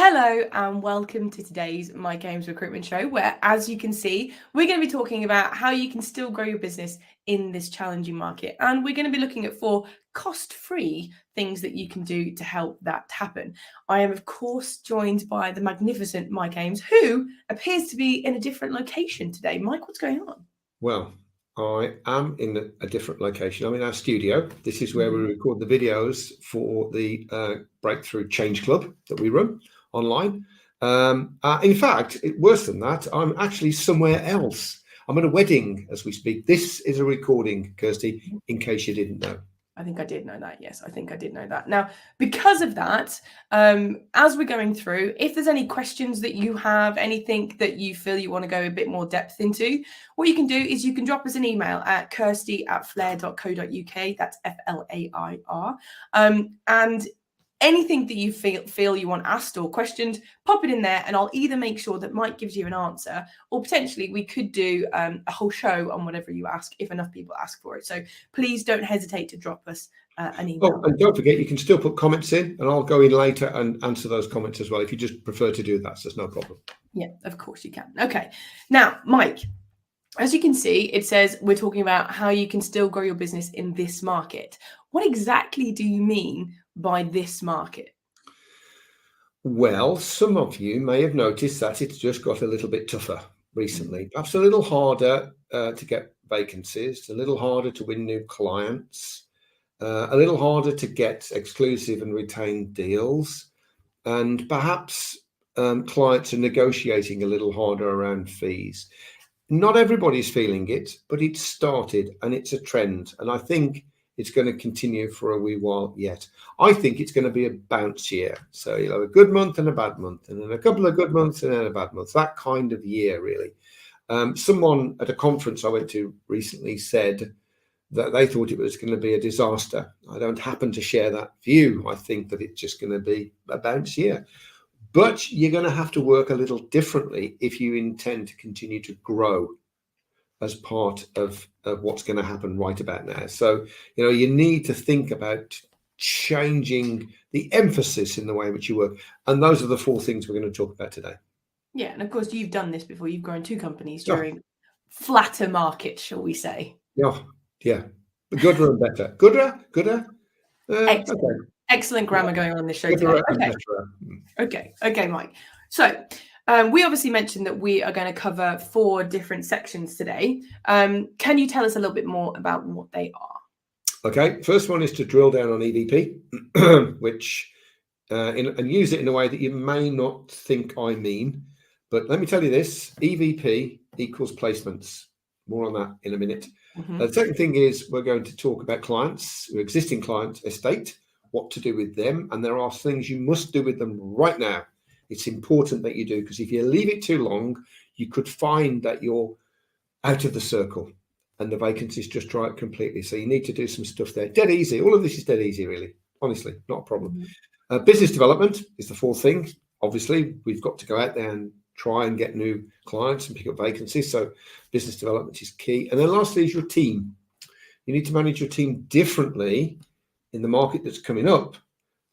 Hello and welcome to today's My Games Recruitment Show, where, as you can see, we're going to be talking about how you can still grow your business in this challenging market. And we're going to be looking at 4 cost-free things that you can do to help that happen. I am, of course, joined by the magnificent Mike Ames, who appears to be in a different location today. Mike, what's going on? Well, I am in a different location. I'm in our studio. This is where we record the videos for the Breakthrough Change Club that we run online. In fact, worse than that, I'm actually somewhere else. I'm at a wedding as we speak. This is a recording, Kirsty, in case you didn't know. I think I did know that. Yes, I think I did know that. Now, because of that, as we're going through, if there's any questions that you have, anything that you feel you want to go a bit more depth into, what you can do is you can drop us an email at kirsty@flair.co.uk. That's FLAIR. And anything that you feel you want asked or questioned, pop it in there and I'll either make sure that Mike gives you an answer, or potentially we could do a whole show on whatever you ask if enough people ask for it. So please don't hesitate to drop us an email. Oh, and don't forget, you can still put comments in and I'll go in later and answer those comments as well if you just prefer to do that. So there's no problem. Yeah, of course you can. Okay. Now, Mike, as you can see, it says we're talking about how you can still grow your business in this market. What exactly do you mean by this market? Well, some of you may have noticed that it's just got a little bit tougher recently. Perhaps a little harder to get vacancies, a little harder to win new clients, a little harder to get exclusive and retained deals, and perhaps clients are negotiating a little harder around fees. Not everybody's feeling it, but it's started and it's a trend. And I think it's going to continue for a wee while yet. I think it's going to be a bounce year. So you'll have a good month and a bad month, and then a couple of good months and then a bad month. That kind of year, really. Someone at a conference I went to recently said that they thought it was going to be a disaster. I don't happen to share that view. I think that it's just going to be a bounce year. But you're going to have to work a little differently if you intend to continue to grow as part of what's going to happen right about now. So, you need to think about changing the emphasis in the way in which you work. And those are the 4 things we're going to talk about today. Yeah, and of course, you've done this before. You've grown 2 companies during flatter markets, shall we say. Yeah. Gooder and better. Gooder? Excellent. Okay. Excellent grammar going on in this show today. Okay, Mike. So we obviously mentioned that we are going to cover 4 different sections today. Can you tell us a little bit more about what they are? Okay, first one is to drill down on EVP, which and use it in a way that you may not think I mean. But let me tell you this, EVP equals placements. More on that in a minute. The second thing is we're going to talk about clients, your existing client estate, what to do with them. And there are things you must do with them right now. It's important that you do, because if you leave it too long, you could find that you're out of the circle and the vacancies just dry up completely. So you need to do some stuff there. Dead easy. All of this is dead easy, really. Honestly, not a problem. Business development is the 4th thing. Obviously, we've got to go out there and try and get new clients and pick up vacancies. So business development is key. And then lastly is your team. You need to manage your team differently in the market that's coming up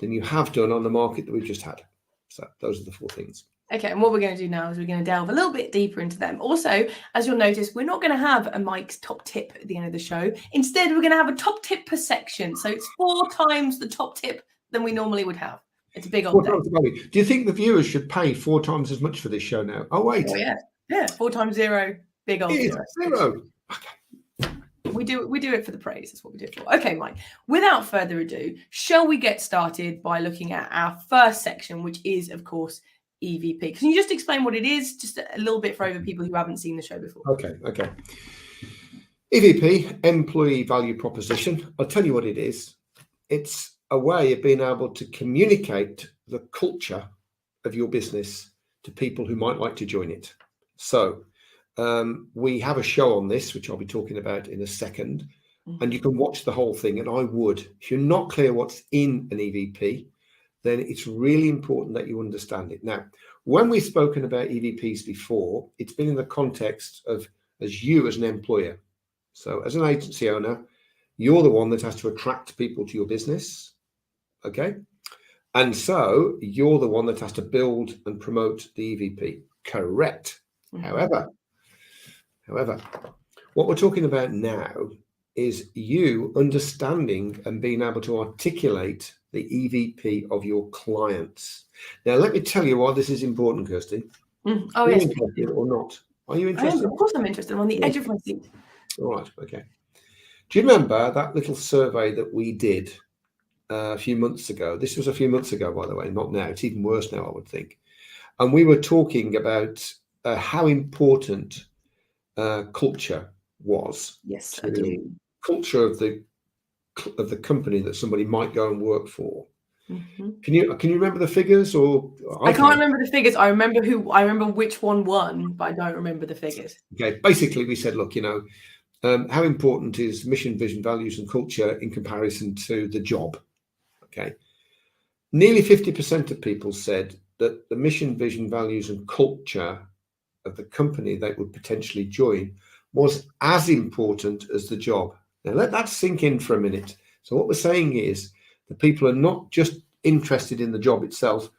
than you have done on the market that we've just had. So those are the 4 things. Okay, and what we're going to do now is we're going to delve a little bit deeper into them. Also, as you'll notice, we're not going to have a Mike's top tip at the end of the show. Instead, we're going to have a top tip per section. So it's 4 times the top tip than we normally would have. It's a big old day. Do you think the viewers should pay 4 times as much for this show now? Oh, wait. Oh, yeah. 4 times 0, big old 0. Okay. We do it for the praise. That's what we do it for. Okay, Mike. Without further ado, shall we get started by looking at our first section, which is, of course, EVP. Can you just explain what it is, just a little bit for over people who haven't seen the show before? Okay. EVP, employee value proposition. I'll tell you what it is. It's a way of being able to communicate the culture of your business to people who might like to join it. So we have a show on this, which I'll be talking about in a second, and you can watch the whole thing. And I would, if you're not clear what's in an EVP, then it's really important that you understand it. Now, when we've spoken about EVPs before, it's been in the context of as you as an employer. So as an agency owner, you're the one that has to attract people to your business. Okay. And so you're the one that has to build and promote the EVP. Correct. However, what we're talking about now is you understanding and being able to articulate the EVP of your clients. Now, let me tell you why this is important, Kirsty. Oh, Are you yes. interested or not? Are you I am, interested? of course I'm interested. I'm on the edge of my seat. All right, okay. Do you remember that little survey that we did a few months ago? This was a few months ago, by the way, not now. It's even worse now, I would think. And we were talking about how important culture was. Yes, To I do. culture of the company that somebody might go and work for. Mm-hmm. Can you remember the figures? Or I can't remember the figures. I remember which one won, but I don't remember the figures. Okay, basically we said, look, how important is mission, vision, values, and culture in comparison to the job? Okay, nearly 50% of people said that the mission, vision, values, and culture of the company they would potentially join was as important as the job. Now let that sink in for a minute. So what we're saying is the people are not just interested in the job itself,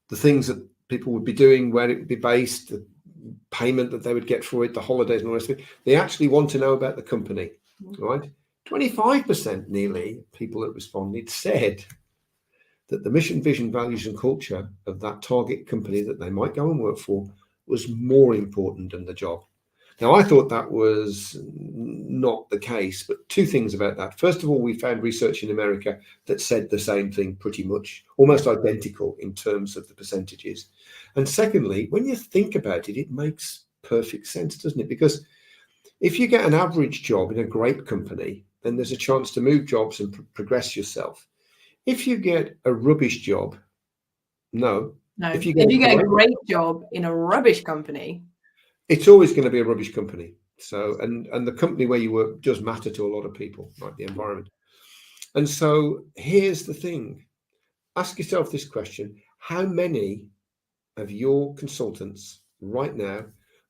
the things that people would be doing, where it would be based, the payment that they would get for it, the holidays and all the rest of it. They actually want to know about the company, right? 25% nearly people that responded said that the mission, vision, values, and culture of that target company that they might go and work for was more important than the job. Now, I thought that was not the case, but two things about that. First of all, we found research in America that said the same thing pretty much, almost identical in terms of the percentages. And secondly, when you think about it, it makes perfect sense, doesn't it? Because if you get an average job in a great company, then there's a chance to move jobs and progress yourself. If you get a rubbish job, no. No, If you if you get a great great job in a rubbish company, it's always going to be a rubbish company. So, and the company where you work does matter to a lot of people, right? The environment. And so here's the thing. Ask yourself this question. How many of your consultants right now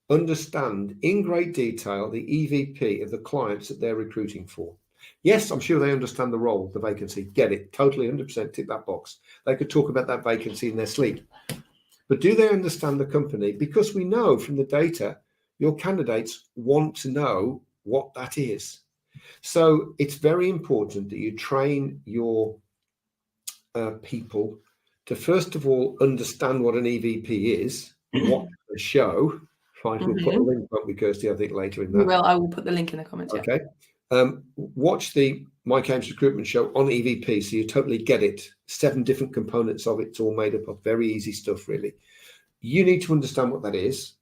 understand in great detail the EVP of the clients that they're recruiting for? Yes, I'm sure they understand the role, the vacancy. Get it. Totally 100% tick that box. They could talk about that vacancy in their sleep. But do they understand the company? Because we know from the data, your candidates want to know what that is. So it's very important that you train your people to, first of all, understand what an EVP is, what the show. Right, we'll put a link up with Kirsty, I think, later in that. well, I will put the link in the comments. Okay. Watch the My Games Recruitment show on EVP so you totally get it. 7 different components of it. It's all made up of very easy stuff, really. You need to understand what that is.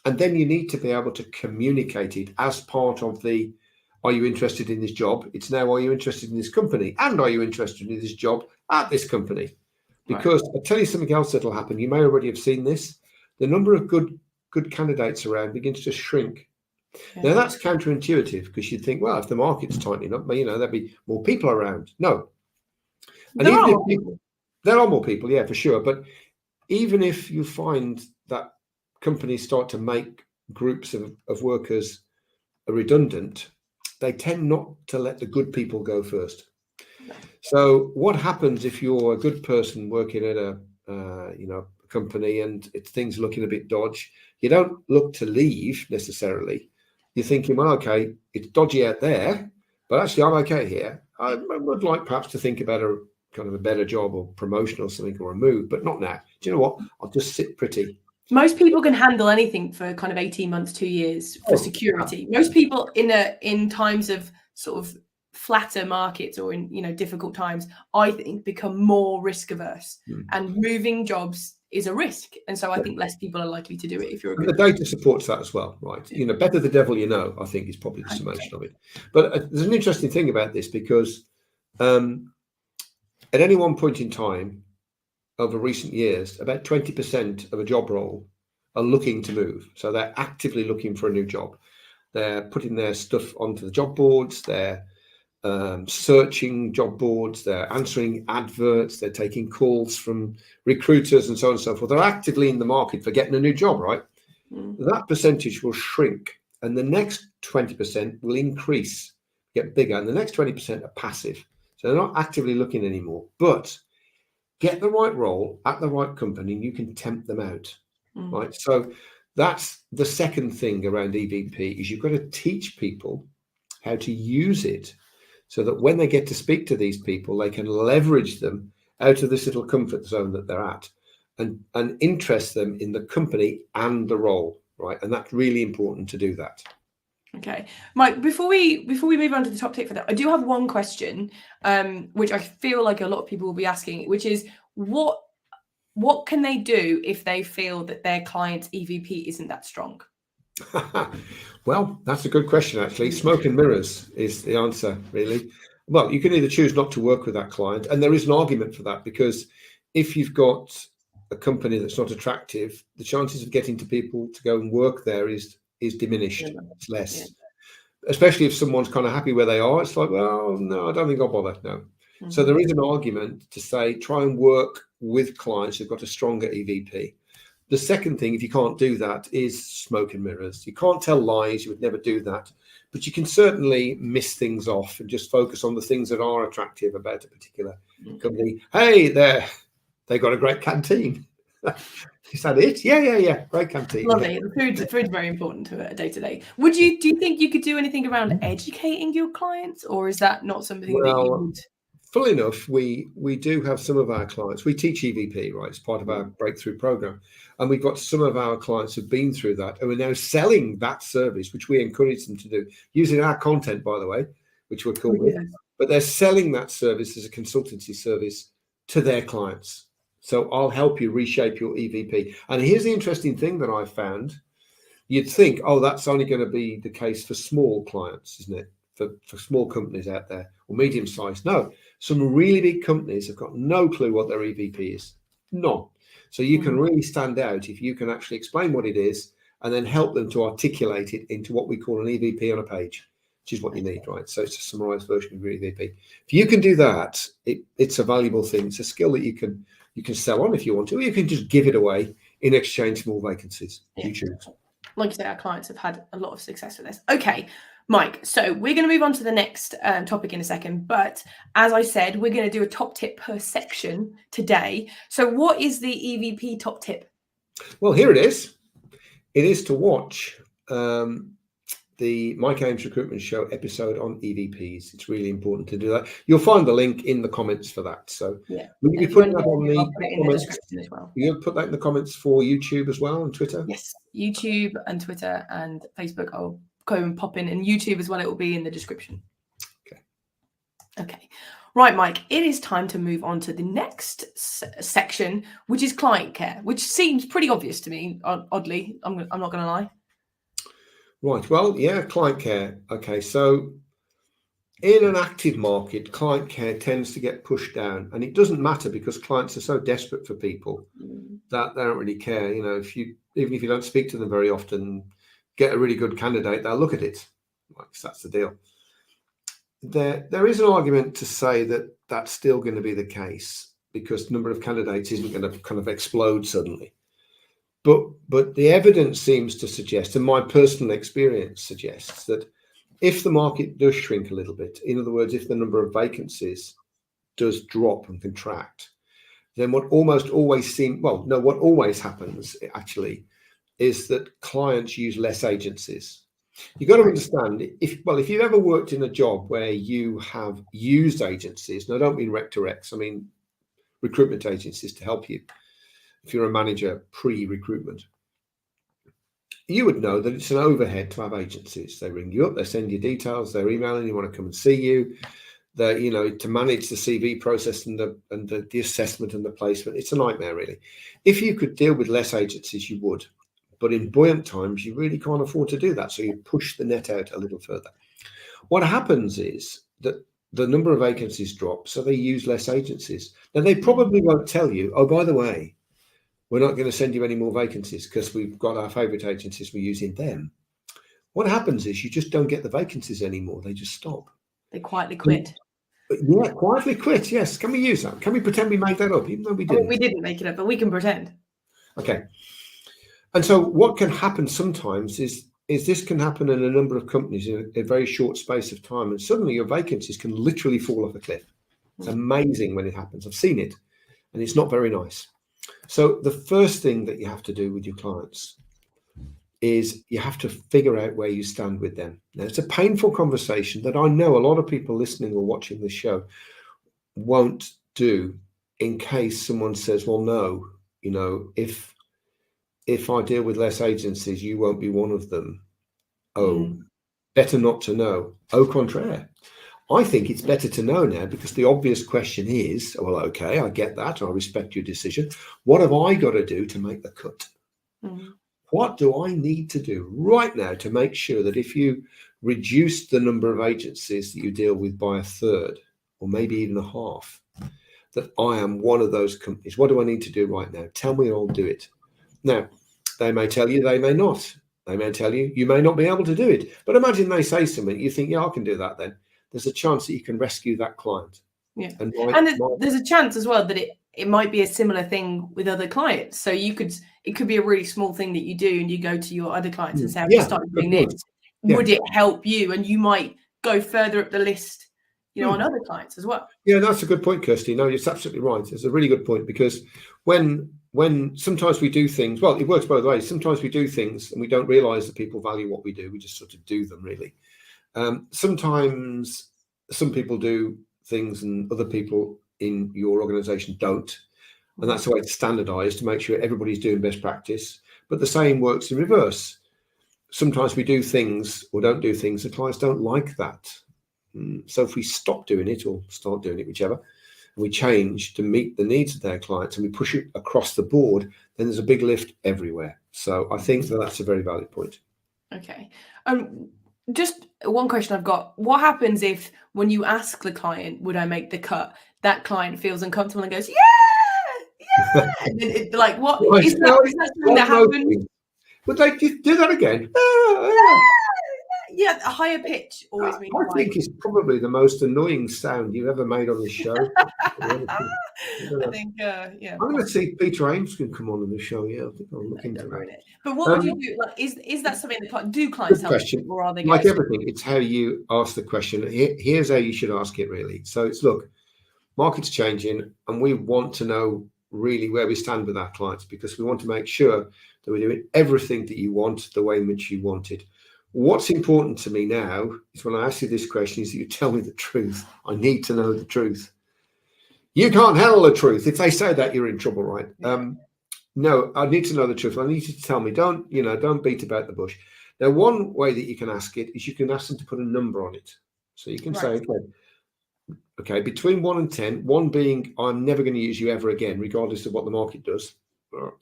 And then you need to be able to communicate it as part of the, are you interested in this job? It's now, are you interested in this company? And are you interested in this job at this company? Because I'll tell you something else that'll happen. You may already have seen this. The number of good candidates around begins to shrink. Yeah. Now that's counterintuitive because you'd think, well, if the market's tightening up, there'd be more people around. No. And there are more people, yeah, for sure. But even if you find that companies start to make groups of workers redundant, they tend not to let the good people go first. So what happens if you're a good person working at a company and things looking a bit dodgy? You don't look to leave necessarily. You're thinking, well, okay, it's dodgy out there, but actually I'm okay here. I would like perhaps to think about a kind of a better job or promotion or something or a move, but not now. Do you know what? I'll just sit pretty. Most people can handle anything for kind of 18 months, 2 years for security. Most people in times of sort of flatter markets or in difficult times, I think, become more risk averse, and moving jobs is a risk. And so I think less people are likely to do it if you're a good the data supports that as well, right? Better the devil you know, I think is probably the summation of it. But there's an interesting thing about this because at any one point in time over recent years, about 20% of a job role are looking to move. So they're actively looking for a new job. They're putting their stuff onto the job boards. They're searching job boards. They're answering adverts. They're taking calls from recruiters and so on and so forth. They're actively in the market for getting a new job, right? That percentage will shrink, and the next 20% will increase, get bigger, and the next 20% are passive. So they're not actively looking anymore. But get the right role at the right company, and you can tempt them out, Mm. right? So that's the second thing around EVP is you've got to teach people how to use it so that when they get to speak to these people, they can leverage them out of this little comfort zone that they're at and interest them in the company and the role, right? And that's really important to do that. Okay, Mike, before we move on to the top tip for that, I do have one question, which I feel like a lot of people will be asking, which is what can they do if they feel that their client's EVP isn't that strong? Well, that's a good question, actually. Smoke and mirrors is the answer, really. Well, you can either choose not to work with that client, and there is an argument for that, because if you've got a company that's not attractive, the chances of getting to people to go and work there is diminished. It's less. Yeah. Especially if someone's kind of happy where they are, it's like, well, no, I don't think I'll bother. No. So there is an argument to say try and work with clients who've got a stronger EVP. The second thing, if you can't do that, is smoke and mirrors. You can't tell lies. You would never do that. But you can certainly miss things off and just focus on the things that are attractive about a particular company. Hey, they got a great canteen. Is that it? Yeah. Great canteen. Lovely. Yeah. The food's very important to a day-to-day. Do you think you could do anything around educating your clients, or is that not something that you would? Funnily enough, we do have some of our clients. We teach EVP, right? It's part of our breakthrough program. And we've got some of our clients who've been through that and we're now selling that service, which we encourage them to do, using our content, by the way, which we're cool with. But they're selling that service as a consultancy service to their clients. So I'll help you reshape your EVP. And here's the interesting thing that I found. You'd think, oh, that's only going to be the case for small clients, isn't it? For small companies out there or medium sized. No, some really big companies have got no clue what their EVP is. None. So you can really stand out if you can actually explain what it is and then help them to articulate it into what we call an EVP on a page, which is what you need, right? So it's a summarized version of your EVP. If you can do that, it's a valuable thing. It's a skill that you can sell on if you want to, or you can just give it away in exchange for more vacancies. Yeah. You choose. Like you say, our clients have had a lot of success with this. Okay, Mike, so we're going to move on to the next topic in a second. But as I said, we're going to do a top tip per section today. So what is the EVP top tip? Well, here it is. It is to watch the Mike Ames Recruitment Show episode on EVPs. It's really important to do that. You'll find the link in the comments for that. So yeah, will you be putting that on the description as well? You'll put that in the comments for YouTube as well and Twitter? Yes, YouTube and Twitter and Facebook. I'll go and pop in, and YouTube as well. It will be in the description. Okay. Right, Mike, it is time to move on to the next section, which is client care, which seems pretty obvious to me, oddly. I'm not going to lie. Right. Well, yeah, client care. Okay. So in an active market, client care tends to get pushed down, and it doesn't matter because clients are so desperate for people that they don't really care. You know, even if you don't speak to them very often, get a really good candidate, they'll look at it. Like, that's the deal. There is an argument to say that that's still going to be the case because the number of candidates isn't going to kind of explode suddenly. But the evidence seems to suggest, and my personal experience suggests, that if the market does shrink a little bit, in other words, if the number of vacancies does drop and contract, then what always happens actually is that clients use less agencies. You've got to understand, if you've ever worked in a job where you have used agencies, and I don't mean rec to recs, I mean recruitment agencies to help you, if you're a manager pre-recruitment, you would know that it's an overhead to have agencies. They ring you up, they send you details, they're emailing you, want to come and see you. To manage the CV process and the assessment and the placement, it's a nightmare, really. If you could deal with less agencies, you would. But in buoyant times, you really can't afford to do that. So you push the net out a little further. What happens is that the number of vacancies drop, so they use less agencies. Now, they probably won't tell you, oh, by the way, we're not going to send you any more vacancies because we've got our favorite agencies, we're using them. What happens is you just don't get the vacancies anymore. They just stop. They quietly quit. Yeah, quietly quit. Yes. Can we use that? Can we pretend we made that up, even though we didn't? We didn't make it up, but we can pretend. Okay. And so what can happen sometimes is this can happen in a number of companies in a very short space of time. And suddenly your vacancies can literally fall off a cliff. It's amazing when it happens. I've seen it. and it's not very nice. So the first thing that you have to do with your clients is you have to figure out where you stand with them. Now, it's a painful conversation that I know a lot of people listening or watching this show won't do, in case someone says, well, no, you know, if I deal with less agencies, you won't be one of them. Oh, better not to know. Au contraire. I think it's better to know now, because the obvious question is, well, okay, I get that. I respect your decision. What have I got to do to make the cut? What do I need to do right now to make sure that if you reduce the number of agencies that you deal with by a third, or maybe even a half, that I am one of those companies? What do I need to do right now? Tell me and I'll do it. Now, they may tell you, they may not. They may tell you, you may not be able to do it. But imagine they say something, you think, yeah, I can do that then. There's a chance that you can rescue that client. Yeah. And there's a chance as well that it might be a similar thing with other clients. So it could be a really small thing that you do, and you go to your other clients and say, I've just started doing this. Would it help you? And you might go further up the list, you know, on other clients as well. Yeah, that's a good point, Kirsty. No, it's absolutely right. It's a really good point, because when sometimes we do things, well, it works both ways. Sometimes we do things and we don't realize that people value what we do. We just sort of do them, really. Sometimes some people do things and other people in your organization don't. And that's the way to standardize, to make sure everybody's doing best practice. But the same works in reverse. Sometimes we do things or don't do things, the clients don't like that. So if we stop doing it, or start doing it, whichever, and we change to meet the needs of their clients, and we push it across the board, then there's a big lift everywhere. So I think that's a very valid point. Okay. Just one question I've got. What happens if, when you ask the client, would I make the cut, that client feels uncomfortable and goes, yeah. And then what is that something that happens? Would they do that again? Yeah, a higher pitch always means. I think it's probably the most annoying sound you've ever made on this show. I think, yeah. I'm going to see Peter Ames can come on the show. Yeah, I think I'll look into that. But what would you do? Like, is that something that do clients help you, or are they like everything? It's how you ask the question. Here's how you should ask it, really. So it's, look, market's changing, and we want to know really where we stand with our clients, because we want to make sure that we're doing everything that you want the way in which you want it. What's important to me now is, when I ask you this question, is that you tell me the truth. I need to know the truth. You can't handle the truth. If they say that, you're in trouble, right? No, I need to know the truth. I need you to tell me. Don't beat about the bush. Now, one way that you can ask it is you can ask them to put a number on it. So you can say, okay, between 1 and 10, 1 being, I'm never going to use you ever again, regardless of what the market does.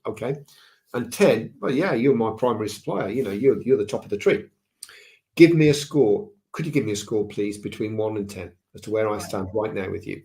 Okay. And 10, well, yeah, you're my primary supplier. You know, you're the top of the tree. Give me a score. Could you give me a score, please, between 1 and 10 as to where I stand right now with you?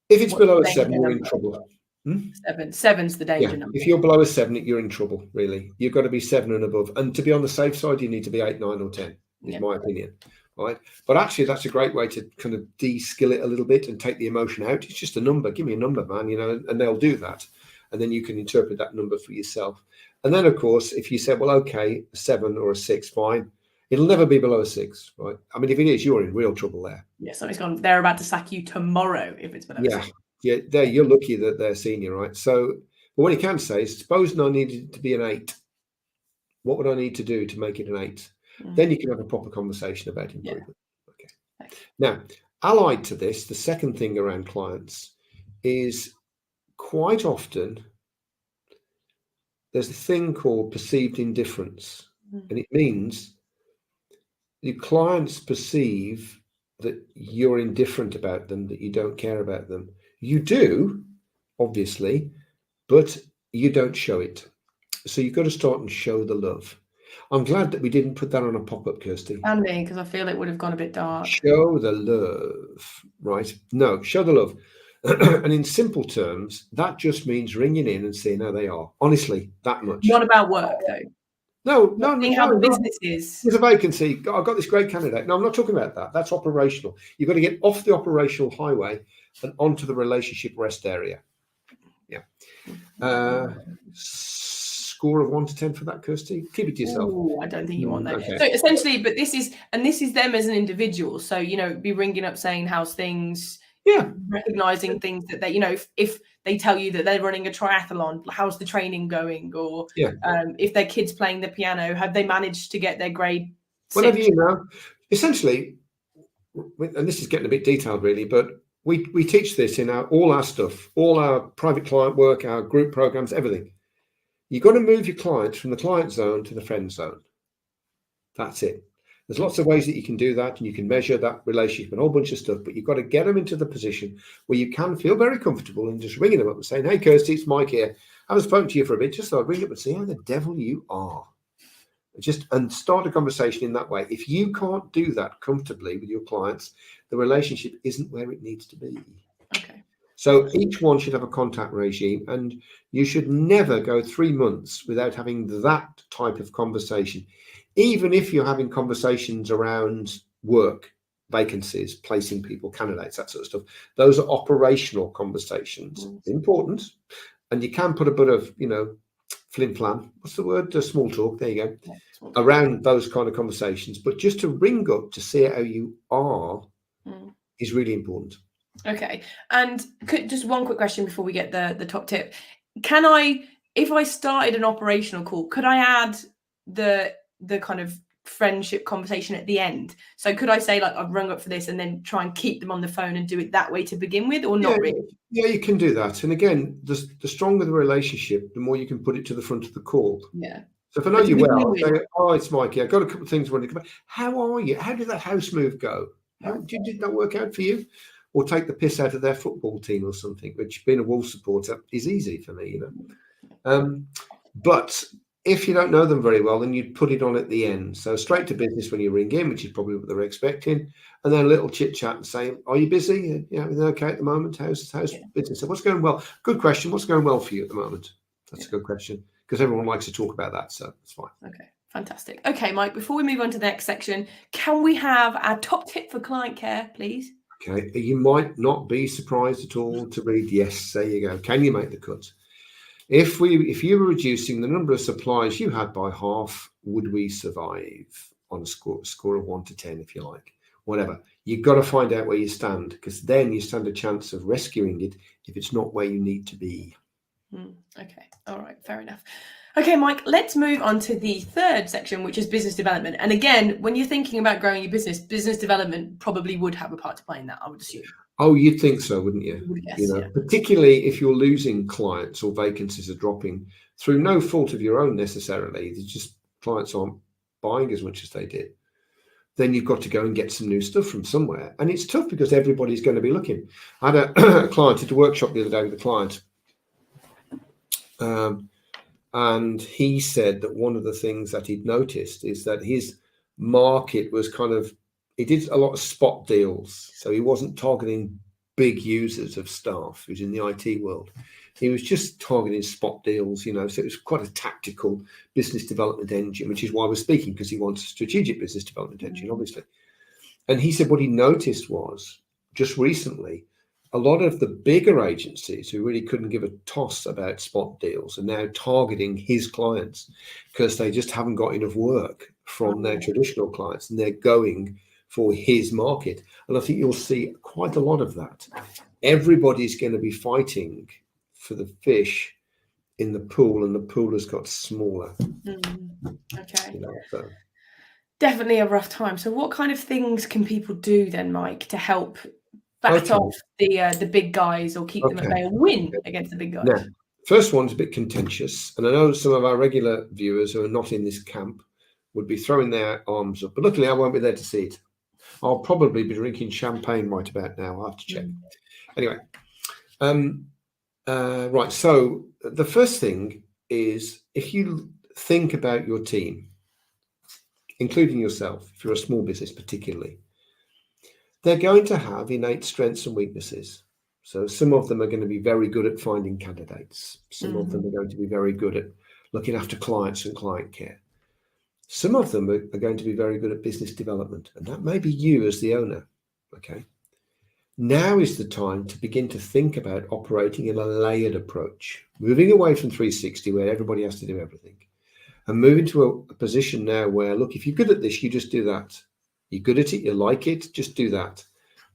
If it's below a 7, you're in trouble. 7's the danger number. If you're below a 7, you're in trouble, really. You've got to be 7 and above. And to be on the safe side, you need to be 8, 9 or 10, is my opinion. Right? But actually, that's a great way to kind of de-skill it a little bit and take the emotion out. It's just a number. Give me a number, man, you know, and they'll do that. And then you can interpret that number for yourself. And then, of course, if you say, well, okay, a 7 or a 6, fine. It'll never be below a 6, right? I mean, if it is, you're in real trouble there. Yeah, somebody's gone, they're about to sack you tomorrow if it's below a 6. Yeah, you're lucky that they're senior, right? So, but what you can say is, suppose I needed to be an 8. What would I need to do to make it an 8? Then you can have a proper conversation about improvement. Okay. Now, allied to this, the second thing around clients is, quite often there's a thing called perceived indifference, and it means the clients perceive that you're indifferent about them, that you don't care about them. You do, obviously, but you don't show it. So you've got to start and show the love. I'm glad that we didn't put that on a pop-up, Kirsty. And me, because I feel it would have gone a bit dark. Show the love, right? No, show the love. And in simple terms, that just means ringing in and seeing how they are. Honestly, that much. Not about work, though. No. How the business is. There's a vacancy. I've got this great candidate. No, I'm not talking about that. That's operational. You've got to get off the operational highway and onto the relationship rest area. Yeah. Score of 1 to 10 for that, Kirsty? Keep it to yourself. Ooh, I don't think you want that. Okay. So essentially, but this is them as an individual. So, you know, be ringing up saying how's things. Yeah. Recognizing things that they, you know, if they tell you that they're running a triathlon. How's the training going? Or Yeah. if their kid's playing the piano, have they managed to get their grade 6? Whatever you know. Essentially, and this is getting a bit detailed really, but we teach this in all our stuff, all our private client work, our group programs, everything. You've got to move your clients from the client zone to the friend zone. That's it. There's lots of ways that you can do that, and you can measure that relationship and a whole bunch of stuff, but you've got to get them into the position where you can feel very comfortable in just ringing them up and saying, hey, Kirsty, it's Mike here. I haven't spoken to you for a bit. Just thought I'd ring up and see how the devil you are. And start a conversation in that way. If you can't do that comfortably with your clients, the relationship isn't where it needs to be. Okay. So each one should have a contact regime, and you should never go 3 months without having that type of conversation. Even if you're having conversations around work, vacancies, placing people, candidates, that sort of stuff, those are operational conversations. Important. And you can put a bit of, flim flam, what's the word? Small talk, there you go, around those kind of conversations. But just to ring up to see how you are is really important. Okay. And just one quick question before we get the top tip. Can I, if I started an operational call, could I add the kind of friendship conversation at the end? So could I say, like, I've rung up for this, and then try and keep them on the phone and do it that way to begin with, or not really? Yeah, you can do that. And again, the stronger the relationship, the more you can put it to the front of the call. Yeah. So if I know you well, I'll say, oh, it's Mikey. I've got a couple of things I want to come back. How are you? How did that house move go? Did that work out for you? Or take the piss out of their football team or something, which, being a Wolves supporter, is easy for me, But if you don't know them very well, then you'd put it on at the end. So straight to business when you ring in, which is probably what they're expecting, and then a little chit chat and say, "Are you busy? Everything okay at the moment? How's business? So what's going well? Good question. What's going well for you at the moment? That's a good question, because everyone likes to talk about that, so it's fine. Okay, fantastic. Okay, Mike. Before we move on to the next section, can we have our top tip for client care, please? Okay, you might not be surprised at all to read. Yes, there you go. Can you make the cut? If you were reducing the number of suppliers you had by half, would we survive on a score of 1 to 10, if you like, whatever? You've got to find out where you stand, because then you stand a chance of rescuing it if it's not where you need to be. Okay, all right, fair enough. Okay, Mike, let's move on to the third section, which is business development. And again, when you're thinking about growing your business development probably would have a part to play in that, I would assume. Oh, you'd think so, wouldn't you? Yes, particularly if you're losing clients or vacancies are dropping through no fault of your own necessarily. It's just clients aren't buying as much as they did. Then you've got to go and get some new stuff from somewhere. And it's tough because everybody's going to be looking. I had a client at a workshop the other day with a client. And he said that one of the things that he'd noticed is that his market was he did a lot of spot deals. So he wasn't targeting big users of staff who's in the IT world. He was just targeting spot deals, so it was quite a tactical business development engine, which is why we're speaking, because he wants a strategic business development engine, obviously. And he said what he noticed was, just recently, a lot of the bigger agencies who really couldn't give a toss about spot deals are now targeting his clients because they just haven't got enough work from their traditional clients, and they're going for his market. And I think you'll see quite a lot of that. Everybody's going to be fighting for the fish in the pool, and the pool has got smaller. Okay. Definitely a rough time. So what kind of things can people do then, Mike, to help bat off the big guys, or keep them at bay, or win against the big guys? Now, first one's a bit contentious, and I know some of our regular viewers who are not in this camp would be throwing their arms up, but luckily I won't be there to see it. I'll probably be drinking champagne right about now. I'll have to check. Anyway, right. So the first thing is, if you think about your team, including yourself, if you're a small business particularly, they're going to have innate strengths and weaknesses. So some of them are going to be very good at finding candidates. Some of them are going to be very good at looking after clients and client care. Some of them are going to be very good at business development, and that may be you as the owner. Okay. Now is the time to begin to think about operating in a layered approach, moving away from 360 where everybody has to do everything, and moving to a position now where, look, if you're good at this, you just do that. You're good at it, you like it, just do that.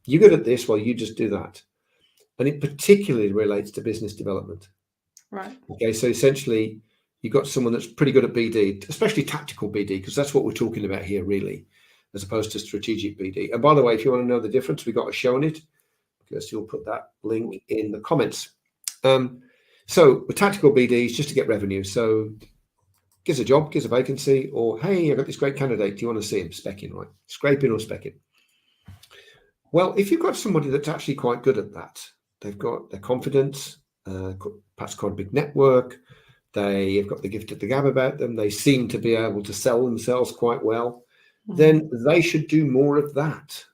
You're good at this, well, you just do that. and it particularly relates to business development. Right. Okay, so essentially, you've got someone that's pretty good at BD, especially tactical BD, because that's what we're talking about here, really, as opposed to strategic BD. And by the way, if you want to know the difference, we've got a show on it, because you'll put that link in the comments. So with tactical BD is just to get revenue. So gives a job, gives a vacancy, or hey, I've got this great candidate. Do you want to see him? Specking, right? Scraping or specking. Well, if you've got somebody that's actually quite good at that, they've got their confidence, perhaps quite a big network, they've got the gift of the gab about them, they seem to be able to sell themselves quite well, then they should do more of that.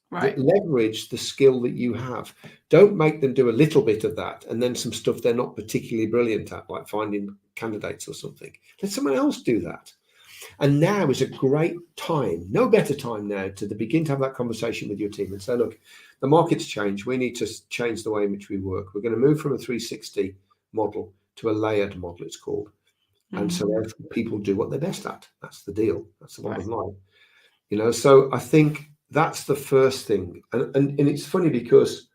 Right. Leverage the skill that you have. Don't make them do a little bit of that and then some stuff they're not particularly brilliant at, like finding candidates or something. Let someone else do that. And now is a great time, no better time now, to begin to have that conversation with your team and say, look, the market's changed. We need to change the way in which we work. We're going to move from a 360 model to a layered model, it's called. And so people do what they're best at. That's the deal. That's the bottom line. You know, so I think that's the first thing. And it's funny because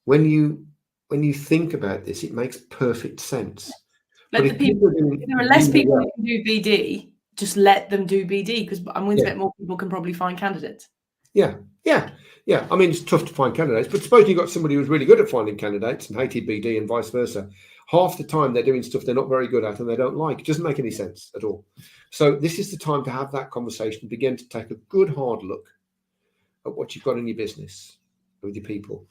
when you think about this, it makes perfect sense. Let the people, if there are less people who can do BD, just let them do BD, because I'm willing to bet more people can probably find candidates. Yeah. I mean, it's tough to find candidates, but suppose you've got somebody who's really good at finding candidates and hated BD and vice versa. Half the time they're doing stuff they're not very good at and they don't like. It doesn't make any sense at all. So this is the time to have that conversation, begin to take a good hard look at what you've got in your business with your people.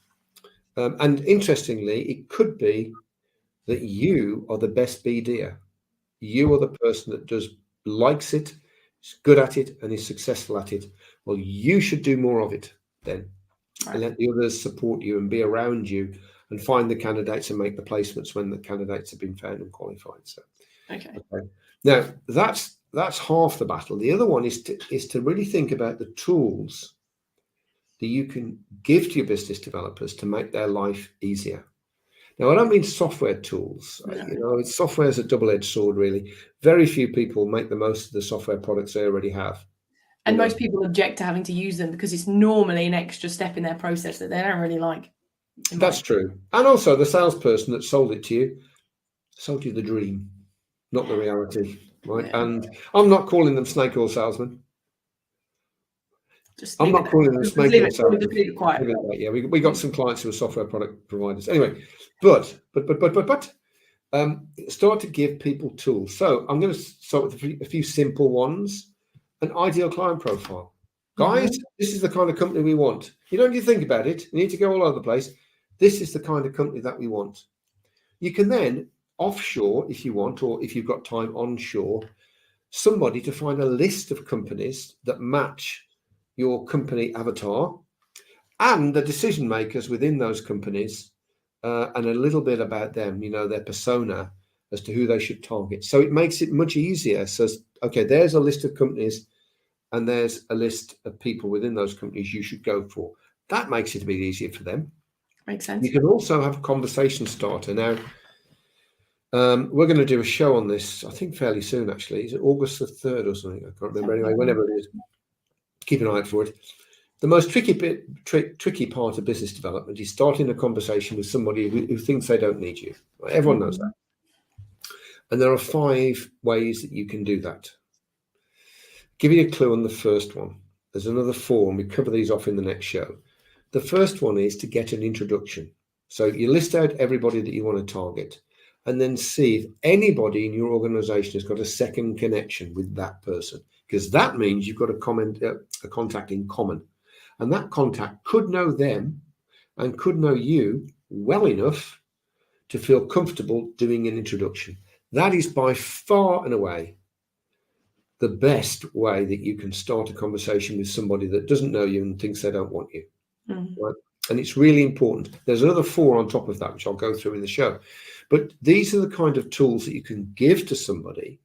And interestingly, it could be that you are the best BDer. You are the person that likes it, is good at it, and is successful at it. Well, you should do more of it then, and let the others support you and be around you and find the candidates and make the placements when the candidates have been found and qualified. So, okay. Now that's half the battle. The other one is to really think about the tools that you can give to your business developers to make their life easier. Now, I don't mean software tools. No. You know, software is a double-edged sword, really. Very few people make the most of the software products they already have. And most people object to having to use them because it's normally an extra step in their process that they don't really like. That's true. And also the salesperson that sold it to you sold you the dream, not the reality, right? Yeah. And I'm not calling them snake oil salesmen. I'm not calling them snake oil salesmen. Yeah, we got some clients who are software product providers. Anyway, but start to give people tools. So I'm going to start with a few simple ones. An ideal client profile. Guys, this is the kind of company we want. You don't need to think about it. You need to go all over the place. This is the kind of company that we want. You can then offshore, if you want, or if you've got time onshore, somebody to find a list of companies that match your company avatar and the decision makers within those companies, and a little bit about them, you know, their persona as to who they should target. So it makes it much easier. So, okay, there's a list of companies and there's a list of people within those companies you should go for. That makes it a bit easier for them. Makes sense. You can also have a conversation starter. Now, we're going to do a show on this, I think fairly soon, actually. Is it August the 3rd or something? I can't remember. Anyway, whenever it is, keep an eye out for it. The most tricky part of business development is starting a conversation with somebody who thinks they don't need you. Everyone knows that. And there are 5 ways that you can do that. Give you a clue on the first one. There's another 4, and we cover these off in the next show. The first one is to get an introduction. So you list out everybody that you want to target, and then see if anybody in your organization has got a second connection with that person, because that means you've got a contact in common. And that contact could know them and could know you well enough to feel comfortable doing an introduction. That is by far and away the best way that you can start a conversation with somebody that doesn't know you and thinks they don't want you. Right? And it's really important. There's another 4 on top of that, which I'll go through in the show. But these are the kind of tools that you can give to somebody,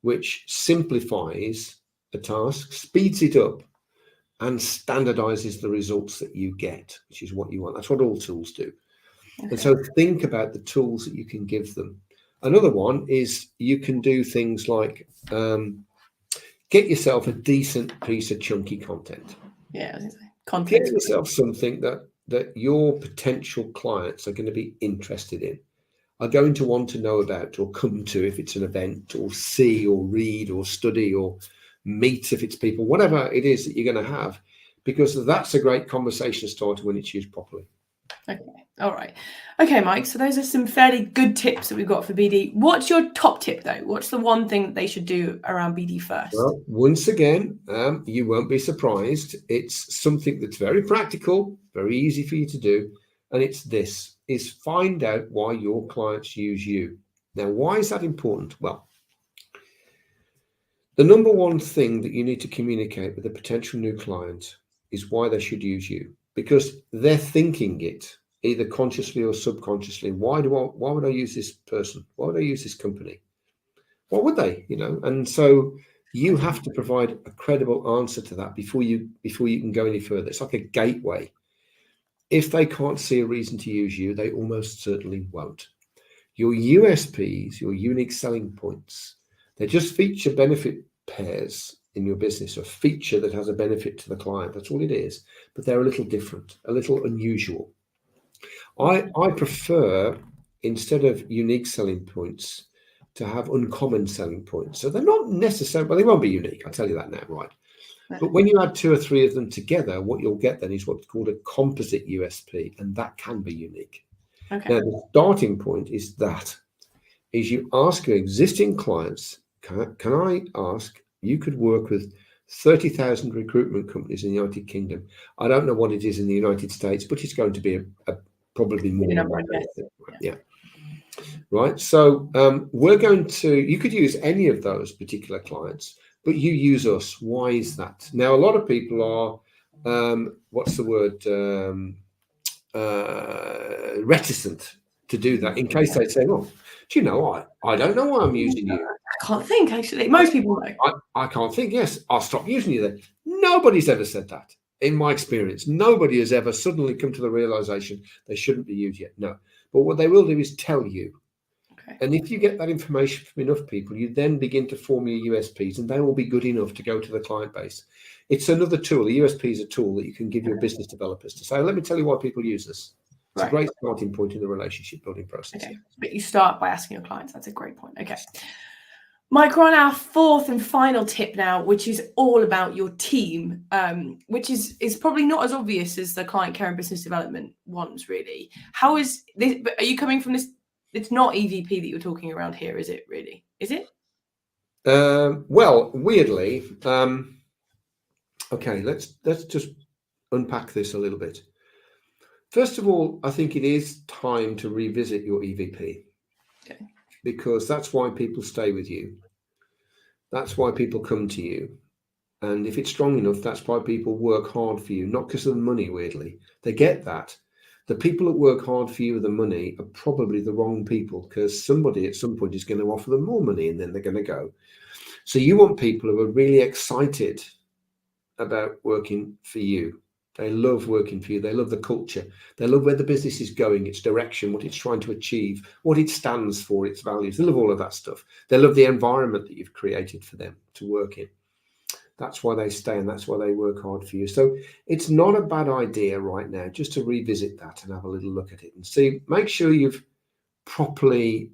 which simplifies a task, speeds it up, and standardizes the results that you get, which is what you want. That's what all tools do. Okay. And so think about the tools that you can give them. Another one is you can do things like get yourself a decent piece of chunky content. Yeah, content. Get yourself something that that your potential clients are going to be interested in, are going to want to know about or come to if it's an event, or see or read or study or meet if it's people, whatever it is that you're going to have, because that's a great conversation starter when it's used properly. Okay, all right. Okay, Mike, so those are some fairly good tips that we've got for BD. What's your top tip, though? What's the one thing that they should do around BD first? Well, once again, you won't be surprised. It's something that's very practical, very easy for you to do. And it's this, is find out why your clients use you. Now, why is that important? Well, the number one thing that you need to communicate with a potential new client is why they should use you, because they're thinking it either consciously or subconsciously. Why would I use this person? Why would I use this company? What would they? And so you have to provide a credible answer to that before you can go any further. It's like a gateway. If they can't see a reason to use you, they almost certainly won't. Your USPs, your unique selling points, they just feature benefit pairs in your business, a feature that has a benefit to the client. That's all it is. But they're a little different, a little unusual. I prefer, instead of unique selling points, to have uncommon selling points. So they're not necessarily, well, they won't be unique. I'll tell you that now, right? But when you add 2 or 3 of them together, what you'll get then is what's called a composite USP, and that can be unique. Okay. Now, the starting point is you ask your existing clients, can I ask, you could work with 30,000 recruitment companies in the United Kingdom. I don't know what it is in the United States, but it's going to be probably more than that. Yeah. Right. So you could use any of those particular clients, but you use us. Why is that? Now, a lot of people are, reticent to do that, in case they say, well, do you know, I don't know why I'm using you. I can't think, actually. Most people know. I can't think. Yes, I'll stop using you then. Nobody's ever said that. In my experience, nobody has ever suddenly come to the realization they shouldn't be used yet. No. But what they will do is tell you. Okay. And if you get that information from enough people, you then begin to form your USPs, and they will be good enough to go to the client base. It's another tool. The USP is a tool that you can give your business developers to say, let me tell you why people use this. It's a great starting point in the relationship building process. Okay. But you start by asking your clients. That's a great point. Okay. Mike, we're on our 4th and final tip now, which is all about your team, which is probably not as obvious as the client care and business development ones, really. How is this? Are you coming from this? It's not EVP that you're talking around here, is it really? Is it? Well, weirdly, okay, let's just unpack this a little bit. First of all, I think it is time to revisit your EVP. Okay. Because that's why people stay with you. That's why people come to you. And if it's strong enough, that's why people work hard for you, not because of the money, weirdly. They get that. The people that work hard for you with the money are probably the wrong people, because somebody at some point is going to offer them more money and then they're going to go. So you want people who are really excited about working for you. They love working for you. They love the culture. They love where the business is going, its direction, what it's trying to achieve, what it stands for, its values. They love all of that stuff. They love the environment that you've created for them to work in. That's why they stay, and that's why they work hard for you. So it's not a bad idea right now just to revisit that and have a little look at it and see, make sure you've properly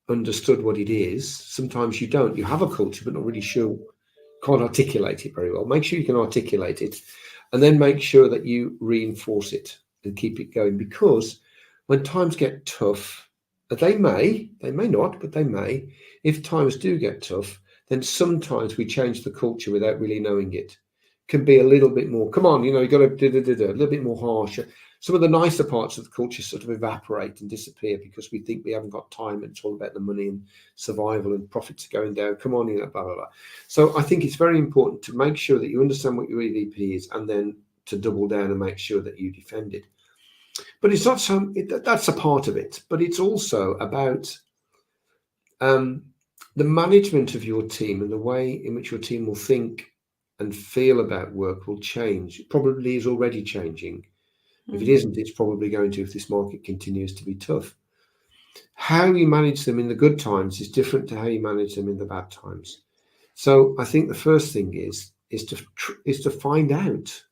understood what it is. Sometimes you don't. You have a culture, but not really sure, can't articulate it very well. Make sure you can articulate it. And then make sure that you reinforce it and keep it going, because when times get tough, they may not, but they may. If times do get tough, then sometimes we change the culture without really knowing it. Can be a little bit more, come on, you've got to do a little bit more harsher. Some of the nicer parts of the culture sort of evaporate and disappear because we think we haven't got time and it's all about the money and survival and profits are going down. Come on, blah, blah, blah. So I think it's very important to make sure that you understand what your EVP is and then to double down and make sure that you defend it. But it's not that's a part of it, but it's also about the management of your team, and the way in which your team will think and feel about work will change. It probably is already changing. If it isn't, it's probably going to if this market continues to be tough. How you manage them in the good times is different to how you manage them in the bad times. So I think the first thing is to find out.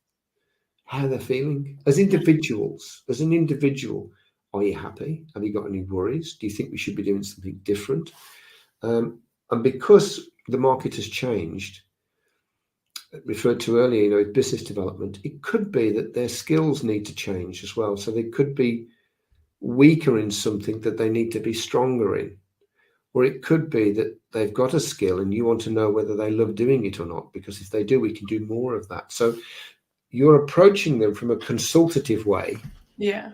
how they're feeling as individuals. As an individual, are you happy? Have you got any worries? Do you think we should be doing something different? And because the market has changed, referred to earlier, business development, it could be that their skills need to change as well. So they could be weaker in something that they need to be stronger in. Or it could be that they've got a skill and you want to know whether they love doing it or not, because if they do, we can do more of that. So you're approaching them from a consultative way. Yeah.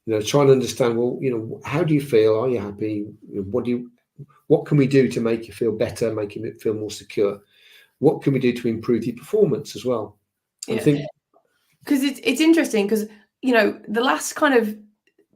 Trying to understand, well, how do you feel? Are you happy? What can we do to make you feel better, make you feel more secure? What can we do to improve your performance as well? Yeah. Because it's interesting because, the last kind of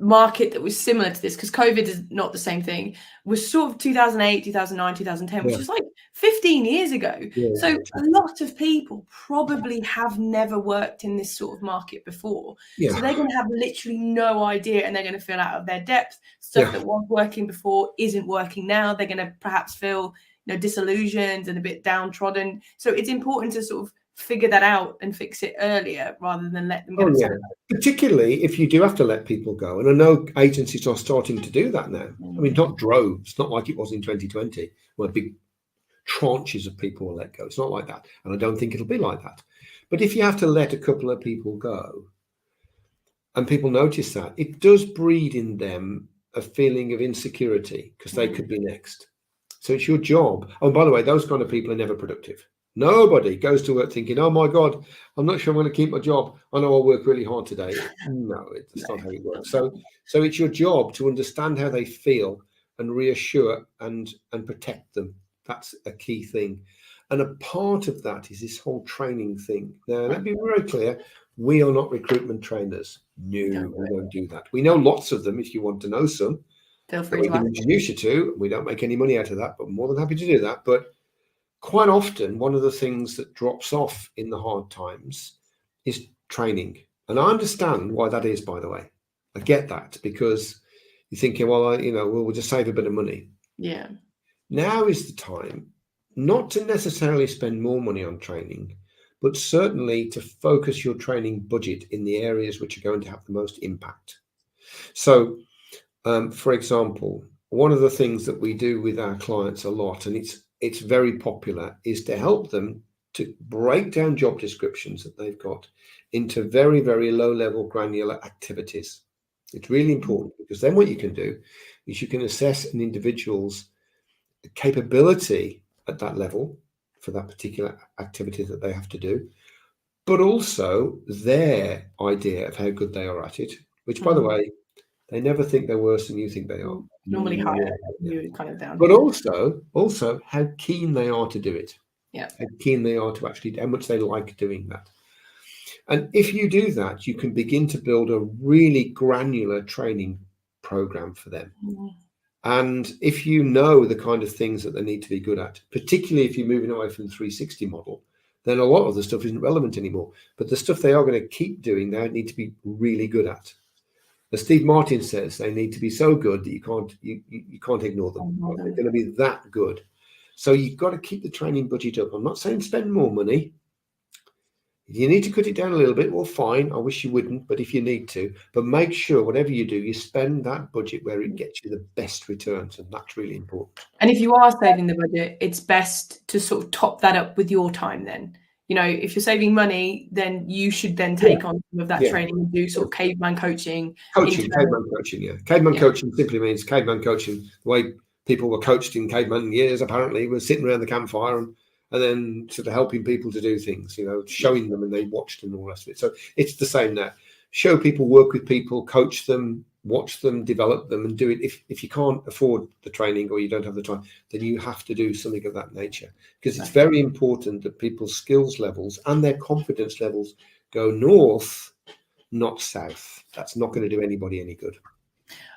market that was similar to this, because COVID is not the same thing, was sort of 2008, 2009, 2010, which is like 15 years ago. So a lot of people probably have never worked in this sort of market before. So they're going to have literally no idea, and they're going to feel out of their depth. Stuff that was working before isn't working now. They're going to perhaps feel disillusioned and a bit downtrodden. So it's important to sort of figure that out and fix it earlier rather than let them get upset. Particularly if you do have to let people go. And I know agencies are starting to do that now. I mean, not droves, not like it was in 2020, where big tranches of people were let go. It's not like that. And I don't think it'll be like that. But if you have to let a couple of people go, and people notice that, it does breed in them a feeling of insecurity because they could be next. So it's your job. Oh, by the way, those kind of people are never productive. Nobody goes to work thinking, oh my God, I'm not sure I'm going to keep my job. I know I'll work really hard today. No, it's not how it works. So it's your job to understand how they feel and reassure and protect them. That's a key thing. And a part of that is this whole training thing. Now, let me be very clear. We are not recruitment trainers. No, we don't do that. We know lots of them if you want to know some. Feel free we can introduce you to. We don't make any money out of that, but more than happy to do that. But quite often, one of the things that drops off in the hard times is training. And I understand why that is, by the way. I get that, because you're thinking, well, we'll just save a bit of money. Yeah. Now is the time not to necessarily spend more money on training, but certainly to focus your training budget in the areas which are going to have the most impact. So, for example, one of the things that we do with our clients a lot, and it's very popular, is to help them to break down job descriptions that they've got into very, very low level granular activities. It's really important, because then what you can do is you can assess an individual's capability at that level for that particular activity that they have to do, but also their idea of how good they are at it, which, by the way, they never think they're worse than you think they are. Normally higher, you kind of down. But also how keen they are to do it. Yeah. How keen they are to actually, how much they like doing that. And if you do that, you can begin to build a really granular training program for them. And if you know the kind of things that they need to be good at, particularly if you're moving away from the 360 model, then a lot of the stuff isn't relevant anymore. But the stuff they are going to keep doing, they need to be really good at. As Steve Martin says, they need to be so good that you can't ignore them. They're going to be that good. So you've got to keep the training budget up. I'm not saying spend more money. If you need to cut it down a little bit, well, fine. I wish you wouldn't, but if you need to, but make sure whatever you do, you spend that budget where it gets you the best returns, and that's really important. And if you are saving the budget, it's best to sort of top that up with your time then. If you're saving money, then you should then take on some of that training and do sort of caveman coaching. Caveman coaching, yeah. Caveman coaching simply means caveman coaching. The way people were coached in caveman years, apparently, was sitting around the campfire and then sort of helping people to do things, showing them, and they watched and all the rest of it. So it's the same there. Show people, work with people, coach them, watch them, develop them, and do it. If you can't afford the training or you don't have the time, then you have to do something of that nature, because it's very important that people's skills levels and their confidence levels go north, not south. That's not going to do anybody any good.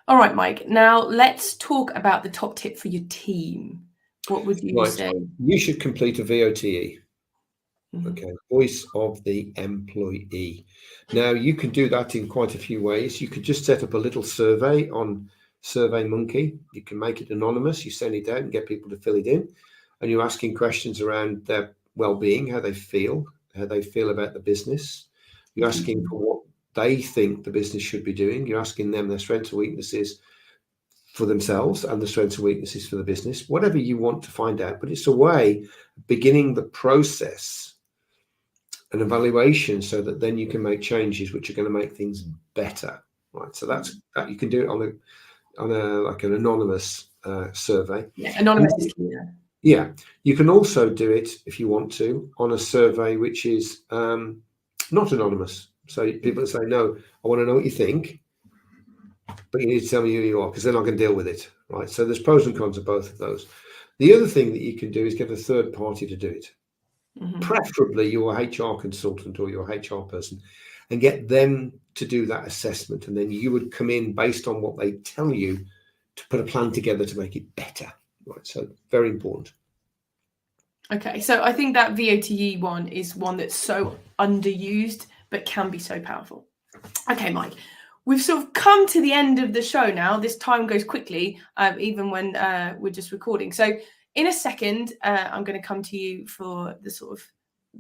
All right, Mike. Now let's talk about the top tip for your team. What would you say? You should complete a VOTE. Okay, voice of the employee. Now, you can do that in quite a few ways. You could just set up a little survey on SurveyMonkey. You can make it anonymous. You send it out and get people to fill it in. And you're asking questions around their well-being, how they feel about the business. You're asking for what they think the business should be doing. You're asking them their strengths and weaknesses for themselves and the strengths and weaknesses for the business, whatever you want to find out. But it's a way of beginning the process and evaluation so that then you can make changes which are going to make things better, right? So that you can do it on a like an anonymous survey. Yeah, anonymous is key. Yeah, you can also do it if you want to on a survey which is not anonymous. So people say, no, I want to know what you think, but you need to tell me who you are, because then I can deal with it, right? So there's pros and cons of both of those. The other thing that you can do is get a third party to do it, preferably your HR consultant or your HR person, and get them to do that assessment. And then you would come in based on what they tell you to put a plan together to make it better, right? So very important. Okay, so I think that VOTE one is one that's so underused, but can be so powerful. Okay, Mike, we've sort of come to the end of the show now. This time goes quickly, even when we're just recording. So in a second, I'm going to come to you for the sort of,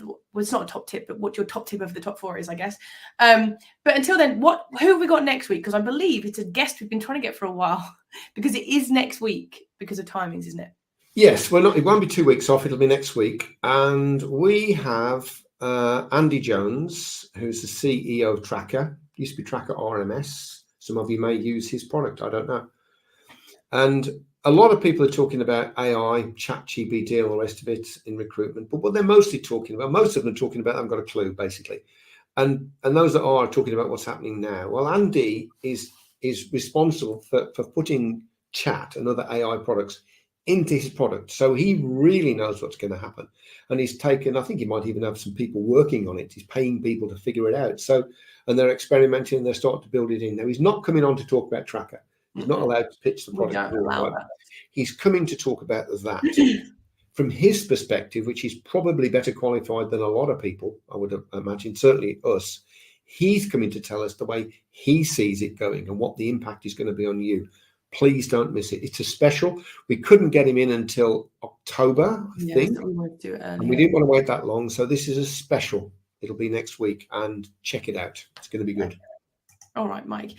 well, it's not a top tip, but what your top tip of the top 4 is, I guess. But until then, who have we got next week? Because I believe it's a guest we've been trying to get for a while, because it is next week because of timings, isn't it? Yes, it won't be 2 weeks off. It'll be next week. And we have Andy Jones, who's the CEO of Tracker. Used to be Tracker RMS. Some of you may use his product. I don't know. And a lot of people are talking about AI, ChatGPT, and all the rest of it in recruitment. But what they're mostly talking about, most of them are talking about, I haven't got a clue, basically. And those that are talking about what's happening now. Well, Andy is responsible for putting chat and other AI products into his product. So he really knows what's going to happen. And he's taken, I think he might even have some people working on it. He's paying people to figure it out. So, and they're experimenting and they're starting to build it in. Now, he's not coming on to talk about Tracker. He's not allowed to pitch the product. He's coming to talk about that from his perspective, which is probably better qualified than a lot of people, I would imagine, certainly us. He's coming to tell us the way he sees it going and what the impact is going to be on you. Please don't miss it. It's a special. We couldn't get him in until October, I think. So we want to do it earlier. And we didn't want to wait that long. So this is a special. It'll be next week, and check it out. It's going to be good. All right, Mike.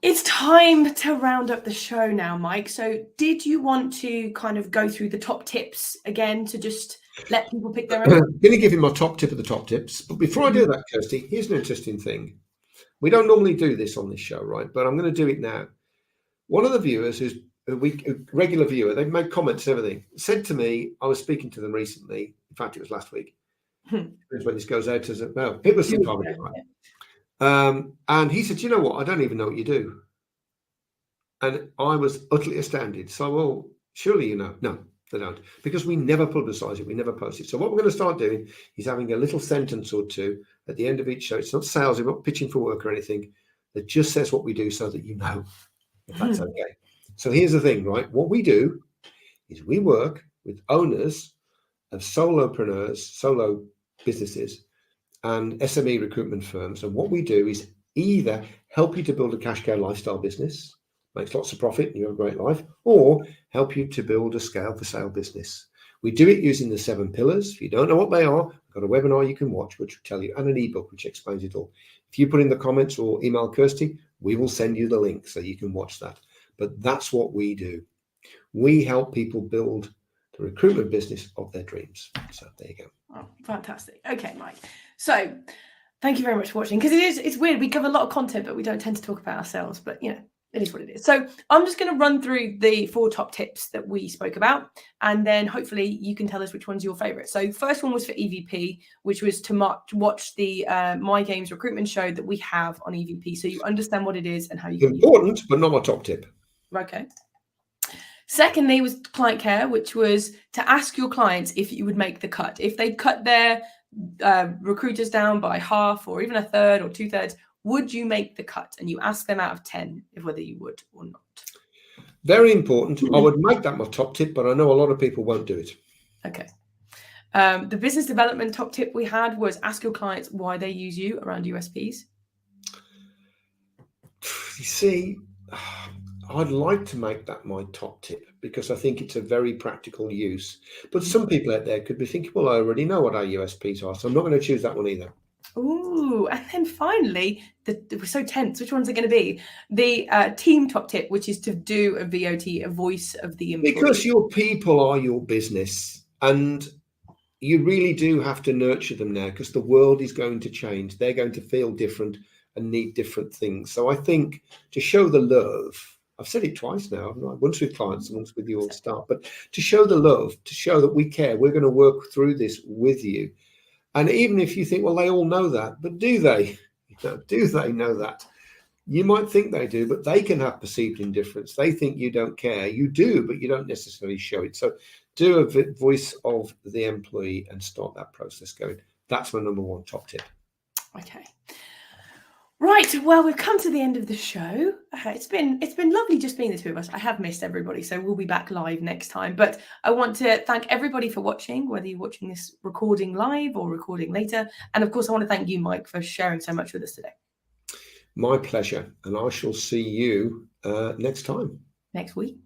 It's time to round up the show now, Mike. So did you want to kind of go through the top tips again to just let people pick their own? I'm going to give him my top tip of the top tips. But before I do that, Kirsty, here's an interesting thing. We don't normally do this on this show, right? But I'm going to do it now. One of the viewers, who's a regular viewer, they've made comments and everything, said to me, I was speaking to them recently. In fact, it was last week. When this goes out as it was some time ago. Right? And he said, you know what? I don't even know what you do. And I was utterly astounded. So, well, surely you know. No, they don't. Because we never publicise it. We never post it. So what we're going to start doing is having a little sentence or two at the end of each show. It's not sales. We're not pitching for work or anything. It just says what we do so that you know. If that's okay. So here's the thing, right? What we do is we work with owners of solopreneurs, solo businesses, and SME recruitment firms. And what we do is either help you to build a cash cow lifestyle business, makes lots of profit and you have a great life, or help you to build a scale for sale business. We do it using the 7 pillars. If you don't know what they are, I've got a webinar you can watch, which will tell you, and an ebook, which explains it all. If you put in the comments or email Kirsty, we will send you the link so you can watch that. But that's what we do. We help people build the recruitment business of their dreams. So there you go. Oh, fantastic. Okay, Mike. So thank you very much for watching, because it's weird. We cover a lot of content, but we don't tend to talk about ourselves. But, you know, it is what it is. So I'm just going to run through the 4 top tips that we spoke about, and then hopefully you can tell us which one's your favorite. So first one was for EVP, which was to watch the My Games recruitment show that we have on EVP, so you understand what it is and how you can important, but not my top tip. Okay. Secondly was client care, which was to ask your clients if you would make the cut. If they cut their recruiters down by half or even a third or 2/3, would you make the cut? And you ask them out of 10 if whether you would or not. Very important. I would make that my top tip, but I know a lot of people won't do it. Okay. The business development top tip we had was ask your clients why they use you around USPs. You see, I'd like to make that my top tip because I think it's a very practical use. But some people out there could be thinking, well, I already know what our USPs are, so I'm not going to choose that one either. Ooh, and then finally, we're so tense. Which one's it going to be? The team top tip, which is to do a VOT, a voice of the employee. Because your people are your business, and you really do have to nurture them now, because the world is going to change. They're going to feel different and need different things. So I think to show the love, I've said it twice now, haven't I? Once with clients and once with your staff, but to show the love, to show that we care, we're going to work through this with you. And even if you think, well, they all know that, but do they? Do they know that? You might think they do, but they can have perceived indifference. They think you don't care. You do, but you don't necessarily show it. So do a voice of the employee and start that process going. That's my number one top tip. Okay. Right, well, we've come to the end of the show. It's been lovely just being the two of us. I have missed everybody, so we'll be back live next time. But I want to thank everybody for watching, whether you're watching this recording live or recording later. And of course, I want to thank you, Mike, for sharing so much with us today. My pleasure. And I shall see you next time. Next week.